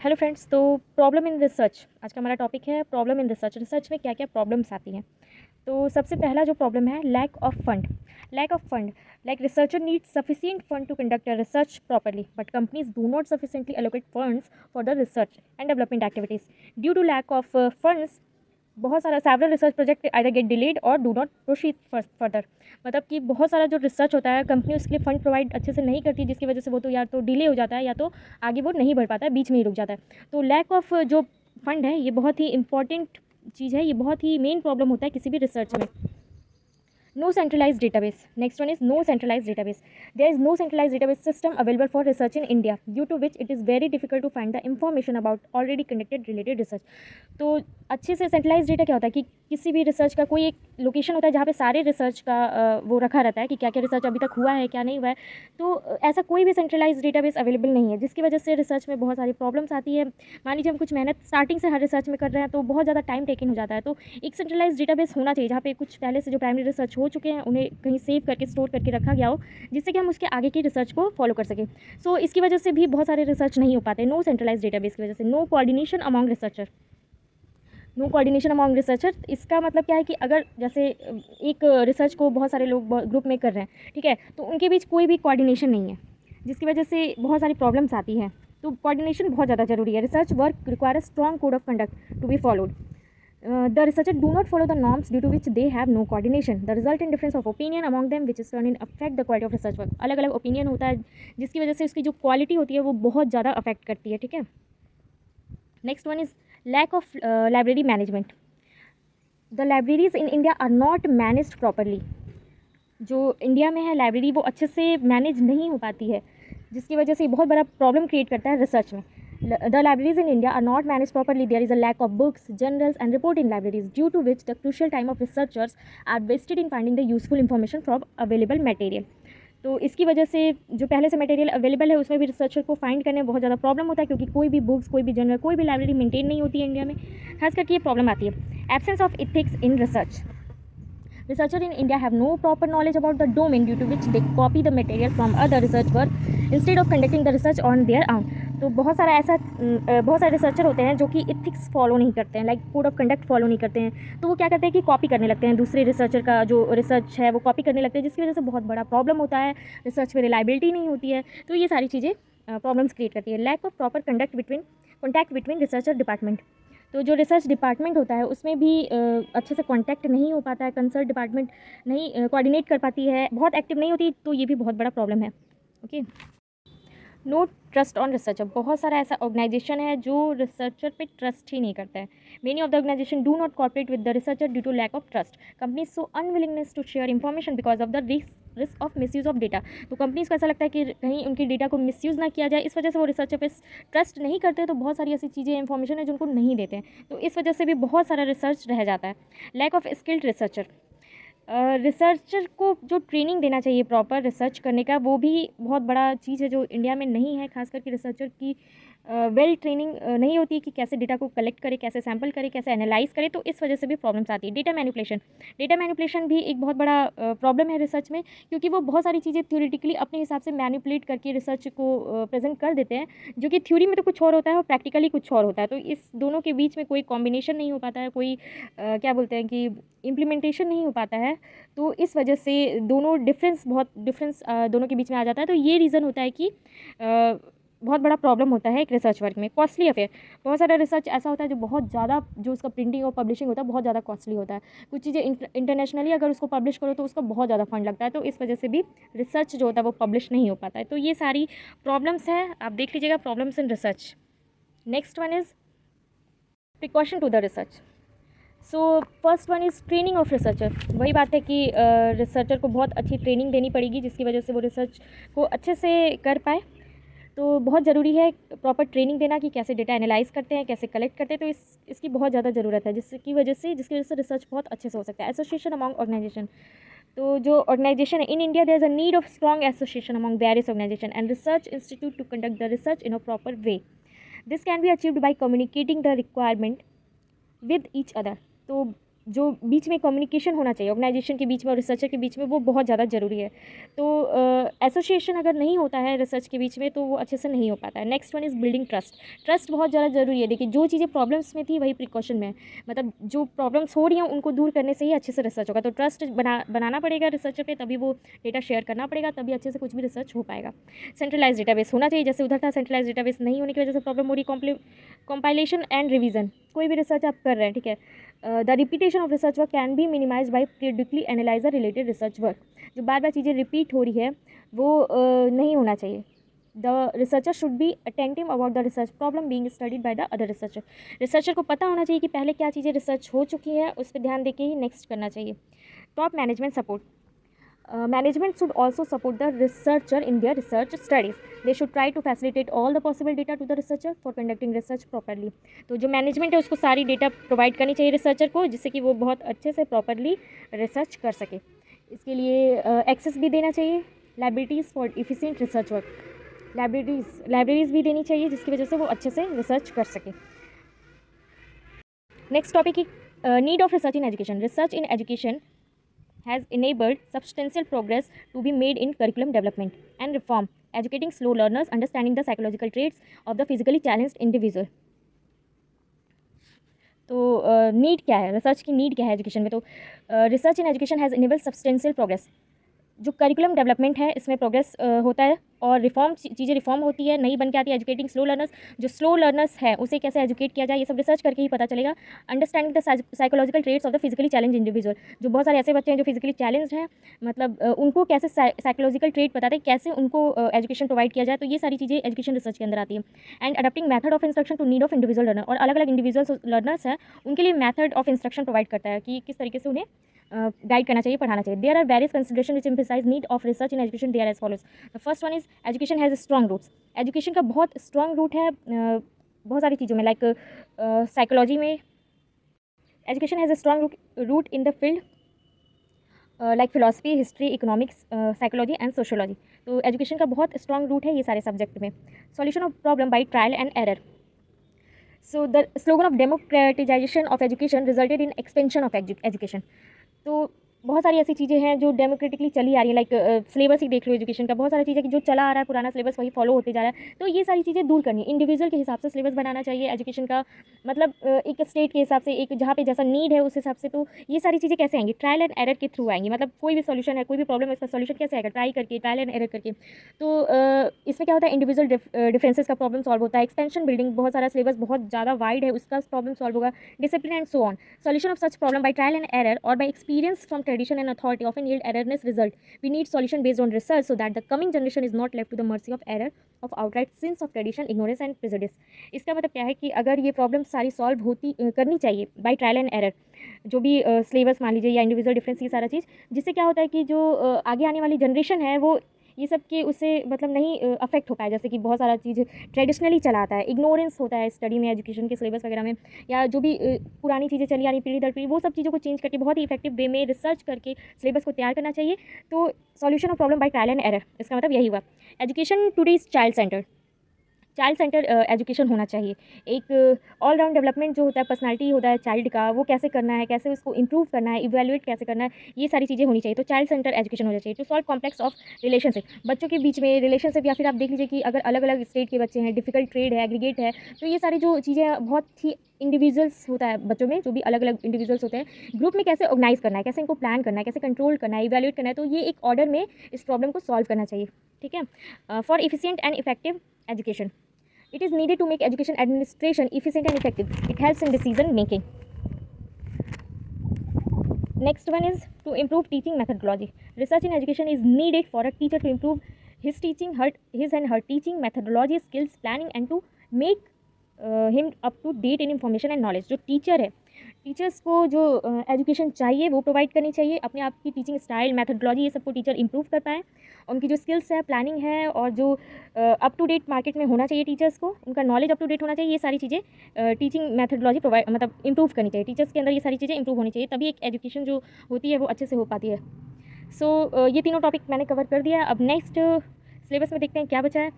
Hello friends. तो problem in research आज का हमारा टॉपिक है। Problem in research. रिसर्च में क्या क्या प्रॉब्लम्स आती हैं। तो सबसे पहला जो प्रॉब्लम है, lack of fund. Lack of fund, like researcher need sufficient fund to conduct a research properly, but companies do not sufficiently allocate funds for the research and development activities. Due to lack of funds, बहुत सारा several research project either get delayed और do not proceed further. मतलब कि बहुत सारा जो research होता है, कंपनी उसके लिए फंड प्रोवाइड अच्छे से नहीं करती, जिसकी वजह से वो तो या तो डिले हो जाता है या तो आगे वो नहीं बढ़ पाता है, बीच में ही रुक जाता है। तो लैक ऑफ जो फंड है, ये बहुत ही इंपॉर्टेंट चीज़ है, ये बहुत ही मेन प्रॉब्लम होता है किसी भी रिसर्च में। No centralized database. Next one is no centralized database. There is no centralized database system available for research in India, due to which it is very difficult to find the information about already conducted related research. तो अच्छे से centralise data क्या होता है कि किसी भी research का कोई एक लोकेशन होता है जहाँ पे सारे रिसर्च का वो रखा रहता है कि क्या क्या रिसर्च अभी तक हुआ है, क्या नहीं हुआ है। तो ऐसा कोई भी सेंट्रलाइज डेटाबेस अवेलेबल नहीं है, जिसकी वजह से रिसर्च में बहुत सारी प्रॉब्लम्स आती है। मान लीजिए हम कुछ मेहनत स्टार्टिंग से हर रिसर्च में कर रहे हैं, तो बहुत ज़्यादा टाइम टेकिंग हो जाता है। तो एक सेंट्रलाइज डेटाबेस होना चाहिए जहाँ पे कुछ पहले से जो प्राइमरी रिसर्च हो चुके हैं उन्हें कहीं सेव करके स्टोर करके रखा गया हो, जिससे कि हम उसके आगे की रिसर्च को फॉलो कर सकें। सो इसकी वजह से भी बहुत सारे रिसर्च नहीं हो पाते, नो सेंट्रलाइज डेटाबेस की वजह से। No coordination among researcher. No coordination among researcher, इसका मतलब क्या है कि अगर जैसे एक रिसर्च को बहुत सारे लोग ग्रुप में कर रहे हैं, ठीक है, तो उनके बीच कोई भी कोऑर्डिनेशन नहीं है, जिसकी वजह से बहुत सारी प्रॉब्लम्स आती हैं। तो कोऑर्डिनेशन बहुत ज़्यादा जरूरी है। Research work require a strong code of conduct to be followed. The researchers do not follow the norms, due to which they have no coordination. The result in difference of opinion among them, which is turn in affect the quality of research work. अलग अलग opinion होता है, जिसकी वजह से उसकी जो quality होती है वो बहुत ज़्यादा अफेक्ट करती है, ठीक है। Next one is lack of library management. The libraries in India are not managed properly. जो इंडिया में है लाइब्रेरी, वो अच्छे से मैनेज नहीं हो पाती है, जिसकी वजह से बहुत बड़ा प्रॉब्लम क्रिएट करता है रिसर्च में। The libraries in India are not managed properly. There is a lack of books, journals, and reporting libraries, due to which the crucial time of researchers are wasted in finding the useful information from available material. तो इसकी वजह से जो पहले से material available है उसमें भी रिसर्चर को फाइंड करने में बहुत ज़्यादा प्रॉब्लम होता है, क्योंकि कोई भी बुक्स, कोई भी जर्नल, कोई भी लाइब्रेरी मेंटेन नहीं होती है इंडिया में, खास करके ये प्रॉब्लम आती है। Absence of ethics in research. Researchers in India have no proper knowledge about the domain, due to which they copy the material from other research work instead of conducting the research on their own. तो बहुत सारे researcher होते हैं जो कि ethics follow नहीं करते हैं, like code of conduct follow नहीं करते हैं। तो वो क्या करते हैं कि कॉपी करने लगते हैं, दूसरे रिसर्चर का जो रिसर्च है वो कॉपी करने लगते हैं, जिसकी वजह से बहुत बड़ा प्रॉब्लम होता है। रिसर्च में रिलायबिलिटी नहीं होती है। तो ये सारी चीज़ें प्रॉब्लम्स क्रिएट करती है। Lack of proper contact between researcher department. तो जो रिसर्च डिपार्टमेंट होता है उसमें भी अच्छे से कांटेक्ट नहीं हो पाता है, कंसर्न डिपार्टमेंट नहीं कोऑर्डिनेट कर पाती है, बहुत एक्टिव नहीं होती, तो ये भी बहुत बड़ा प्रॉब्लम है। Okay. No trust on researcher. बहुत सारा ऐसा ऑर्गेनाइजेशन है जो रिसर्चर पे ट्रस्ट ही नहीं करता है। Many of the organization do not cooperate with the researcher due to lack of trust. Companies so unwillingness to share information because of the risk of misuse of data. तो companies को ऐसा लगता है कि कहीं उनकी डेटा को misuse ना किया जाए, इस वजह से वो रिसर्चर पे ट्रस्ट नहीं करते, तो बहुत सारी ऐसी चीज़ें इन्फॉर्मेशन है जिनको नहीं देते हैं, तो इस वजह से भी बहुत सारा रिसर्च रह जाता है। Lack of skilled researcher. Researcher को जो ट्रेनिंग देना चाहिए प्रॉपर रिसर्च करने का, वो भी बहुत बड़ा चीज़ है जो इंडिया में नहीं है। खास करके रिसर्चर की वेल ट्रेनिंग नहीं होती है कि कैसे डेटा को कलेक्ट करे, कैसे सैम्पल करे, कैसे एनालाइज करे, तो इस वजह से भी प्रॉब्लम्स आती है। डेटा मैनिपुलेशन भी एक बहुत बड़ा प्रॉब्लम है रिसर्च में, क्योंकि वो बहुत सारी चीज़ें थ्योरेटिकली अपने हिसाब से मैनिपुलेट करके रिसर्च को प्रेजेंट कर देते हैं, जो कि थ्योरी में तो कुछ और होता है और प्रैक्टिकली कुछ और होता है। तो इस दोनों के बीच में कोई कॉम्बिनेशन नहीं हो पाता है, कोई क्या बोलते हैं कि इम्प्लीमेंटेशन नहीं हो पाता है। तो इस वजह से दोनों डिफरेंस दोनों के बीच में आ जाता है। तो ये रीज़न होता है कि बहुत बड़ा प्रॉब्लम होता है एक रिसर्च वर्क में। Costly affair. बहुत सारा रिसर्च ऐसा होता है जो बहुत ज़्यादा, जो उसका प्रिंटिंग और पब्लिशिंग होता है बहुत ज़्यादा कॉस्टली होता है। कुछ चीज़ें इंटरनेशनली अगर उसको पब्लिश करो तो उसका बहुत ज़्यादा फंड लगता है, तो इस वजह से भी रिसर्च जो होता है वो पब्लिश नहीं हो पाता है। तो ये सारी प्रॉब्लम्स हैं, आप देख लीजिएगा, problems in research. Next one is precaution to the research. So first one is training of researcher. वही बात है कि रिसर्चर को बहुत अच्छी ट्रेनिंग देनी पड़ेगी, जिसकी वजह से वो रिसर्च को अच्छे से कर पाए। तो बहुत ज़रूरी है प्रॉपर ट्रेनिंग देना कि कैसे डेटा एनालाइज करते हैं, कैसे कलेक्ट करते हैं। तो इसकी बहुत ज़्यादा ज़रूरत है, जिसकी वजह से रिसर्च बहुत अच्छे से हो सकता है। Association among organization. तो जो ऑर्गेनाइजेशन है in India, there is a need of strong association among various organization and research institute to conduct the research in a proper way. This can be achieved by communicating the requirement with each other. तो जो बीच में communication होना चाहिए organisation के बीच में और researcher के बीच में, वो बहुत ज़्यादा ज़रूरी है। तो एसोसिएशन अगर नहीं होता है रिसर्च के बीच में तो वो अच्छे से नहीं हो पाता है। Next one is building trust. Trust बहुत ज़्यादा ज़रूरी है। देखिए, जो चीज़ें प्रॉब्लम्स में थी वही प्रिकॉशन में है, मतलब जो प्रॉब्लम्स हो रही हैं उनको दूर करने से ही अच्छे से रिसर्च होगा। तो ट्रस्ट बनाना पड़ेगा रिसर्चर पे, तभी वो डेटा शेयर करना पड़ेगा, तभी अच्छे से कुछ भी रिसर्च हो पाएगा। सेंट्रलाइज डेटाबेस होना चाहिए, जैसे उधर था सेंट्रलाइज डेटाबेस नहीं होने की वजह से प्रॉब्लम हो रही। कंपाइलेशन एंड रिवीजन, कोई भी रिसर्च आप कर रहे हैं, ठीक है, the repetition of research work can be minimize by periodically analyzer related research work. जो बार बार चीज़ें रिपीट हो रही है वो नहीं होना चाहिए। The researcher should be attentive about the research problem being studied by the other researcher. Researcher को पता होना चाहिए कि पहले क्या चीज़ें रिसर्च हो चुकी है, उस पर ध्यान देके ही नेक्स्ट करना चाहिए। Top management support. Management should also support the researcher in their research studies. They should try to facilitate all the possible data to the researcher for conducting research properly. तो जो मैनेजमेंट है उसको सारी data provide करनी चाहिए researcher को, जिससे कि वो बहुत अच्छे से प्रॉपरली रिसर्च कर सके। इसके लिए एक्सेस भी देना चाहिए, libraries for efficient research work. Libraries भी देनी चाहिए जिसकी वजह से वो अच्छे से रिसर्च कर सके। नेक्स्ट टॉपिक की need of research in education. Research in education has enabled substantial progress to be made in curriculum development and reform, educating slow learners, understanding the psychological traits of the physically challenged individual. तो need क्या है, research की need क्या है education में? तो research in education has enabled substantial progress. जो curriculum development है इसमें प्रोग्रेस होता है और रिफॉर्म चीज़ें रिफॉर्म होती है, नई बन के आती है। एजुकेटिंग स्लो लर्नर्स, जो स्लो लर्नर्स है उसे कैसे एजुकेट किया जाए, ये सब रिसर्च करके ही पता चलेगा। Understanding the psychological traits of the physically challenge individual. जो बहुत सारे ऐसे बच्चे हैं जो फिजिकली चैलेंज हैं, मतलब उनको कैसे साइकोलॉजिकल ट्रेट बताते हैं, कैसे उनको एजुकेशन प्रोवाइड किया जाए, तो ये सारी चीज़ें एजुकेशन रिसर्च के अंदर आती है। And adapting method of instruction to need of individual learner, और अलग अलग इंडिविजुअल लर्नर्स हैं उनके लिए मैथड ऑफ इंस्ट्रक्शन प्रोवाइड करता है कि किस तरीके से उन्हें गाइड करना चाहिए, पढ़ाना चाहिए। There are various consideration which emphasize need of research in education. There as follows. The first one is education has strong roots. Education का बहुत स्ट्रॉन्ग रूट है बहुत सारी चीज़ों में, लाइक साइकोलॉजी में education has a strong root in the field like philosophy, history, economics, psychology and sociology. तो education का बहुत स्ट्रॉन्ग रूट है ये सारे सब्जेक्ट में। Solution of problem by trial and error. So the slogan of democratization of education resulted in expansion of education. तो बहुत सारी ऐसी चीज़ें हैं जो डेमोक्रेटिकली चली आ रही है, लाइक सिलेबस ही देख लो एजुकेशन का, बहुत सारी चीज़ें कि जो चला आ रहा है पुराना सिलेबस वही फॉलो होते जा रहा है। तो ये सारी चीज़ें दूर करनी है, इंडिविजुअल के हिसाब से सिलेबस बनाना चाहिए एजुकेशन का, मतलब एक स्टेट के हिसाब से, एक जहाँ पे जैसा नीड है उस हिसाब से। तो ये सारी चीज़ें कैसे आएंगी? ट्रायल एंड एरर के थ्रू आएंगी। मतलब कोई भी सोल्यूशन है, कोई भी प्रॉब्लम है, इसका सोल्यूशन कैसे आएगा? ट्राई करके, ट्रायल एंड एरर करके। तो इसमें क्या होता है, इंडिविजुअल डिफरेंसेस का प्रॉब्लम सॉल्व होता है। एक्सपेंशन बिल्डिंग, बहुत सारा सिलेबस बहुत ज़्यादा वाइड है, उसका प्रॉब्लम सॉल्व होगा। Discipline and so on. Solution of such problem by trial and error और by experience from tradition and authority often yield erroneous result. We need solution based on research so that the coming generation is not left to the mercy of error of outright sins of tradition, ignorance and prejudice. इसका मतलब क्या है कि अगर ये problem सारी solve होती करनी चाहिए बाय ट्रायल एंड एरर, जो भी सिलेबस मान लीजिए या इंडिविजुअल डिफरेंस, ये सारा चीज़, जिससे क्या होता है कि जो आगे आने वाली जनरेशन है वो ये सब के उससे मतलब नहीं अफेक्ट हो पाए। जैसे कि बहुत सारा चीज़ ट्रेडिशनली चला आता है, इग्नोरेंस होता है स्टडी में, एजुकेशन के सिलेबस वगैरह में, या जो भी पुरानी चीज़ें चली आ रही पीढ़ी दर पीढ़ी, वो सब चीज़ों को चेंज करके बहुत ही इफेक्टिव वे में रिसर्च करके सिलेबस को तैयार करना चाहिए। तो solution of problem by trial and error, इसका मतलब यही हुआ। Education today is child centre. Child centre education होना चाहिए। एक ऑल राउंड डेवलपमेंट जो होता है, पर्सनालिटी होता है चाइल्ड का, वो कैसे करना है, कैसे उसको इंप्रूव करना है, इवैल्यूएट कैसे करना है, ये सारी चीज़ें होनी चाहिए। तो चाइल्ड सेंटर एजुकेशन होना चाहिए। To solve complex of relationship, बच्चों के बीच में रिलेशनशिप, या फिर आप देख लीजिए कि अगर अलग अलग स्टेट के बच्चे हैं, डिफिकल्ट ट्रेड है, एग्रीगेट है, तो ये सारी जो चीज़ें बहुत ही इंडिविजुअल्स होता है बच्चों में, जो भी अलग अलग इंडिविजुअल्स होते हैं, ग्रुप में कैसे ऑर्गेनाइज करना है, कैसे इनको प्लान करना है, कैसे कंट्रोल करना है, इवैल्यूएट करना है, तो ये एक ऑर्डर में इस प्रॉब्लम को सॉल्व करना चाहिए। ठीक है। For efficient and effective education, it is needed to make education administration efficient and effective. It helps in decision making. Next one is to improve teaching methodology. Research in education is needed for a teacher to improve his and her teaching methodology, skills, planning, and to make him up to date in information and knowledge. जो teacher है, teachers को जो education चाहिए वो provide करनी चाहिए। अपने आप की टीचिंग स्टाइल, मैथडोलॉजी, ये सबको टीचर इंप्रूव कर पाएँ। उनकी जो स्किल्स है, प्लानिंग है, और जो अप टू डेट मार्केट में होना चाहिए टीचर्स को, उनका नॉलेज अप टू डेट होना चाहिए, ये सारी चीज़ें टीचिंग मैथडोलॉजी प्रोवाइड मतलब इंप्रूव करनी चाहिए। टीचर्स के अंदर ये सारी चीज़ें इंप्रूव होनी चाहिए, तभी एक एजुकेशन जो होती है वो अच्छे से हो पाती है। सो ये तीनों टॉपिक मैंने कवर कर दिया। अब नेक्स्ट सिलेबस में देखते हैं क्या बचा है।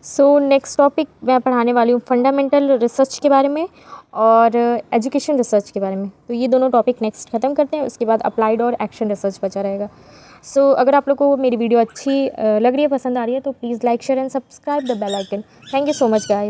सो नेक्स्ट टॉपिक मैं पढ़ाने वाली हूँ फंडामेंटल रिसर्च के बारे में और एजुकेशन रिसर्च के बारे में। तो ये दोनों टॉपिक नेक्स्ट ख़त्म करते हैं, उसके बाद अप्लाइड और एक्शन रिसर्च बचा रहेगा। सो अगर आप लोग को मेरी वीडियो अच्छी लग रही है, पसंद आ रही है, तो please like share and subscribe the bell icon. Thank you so much guys.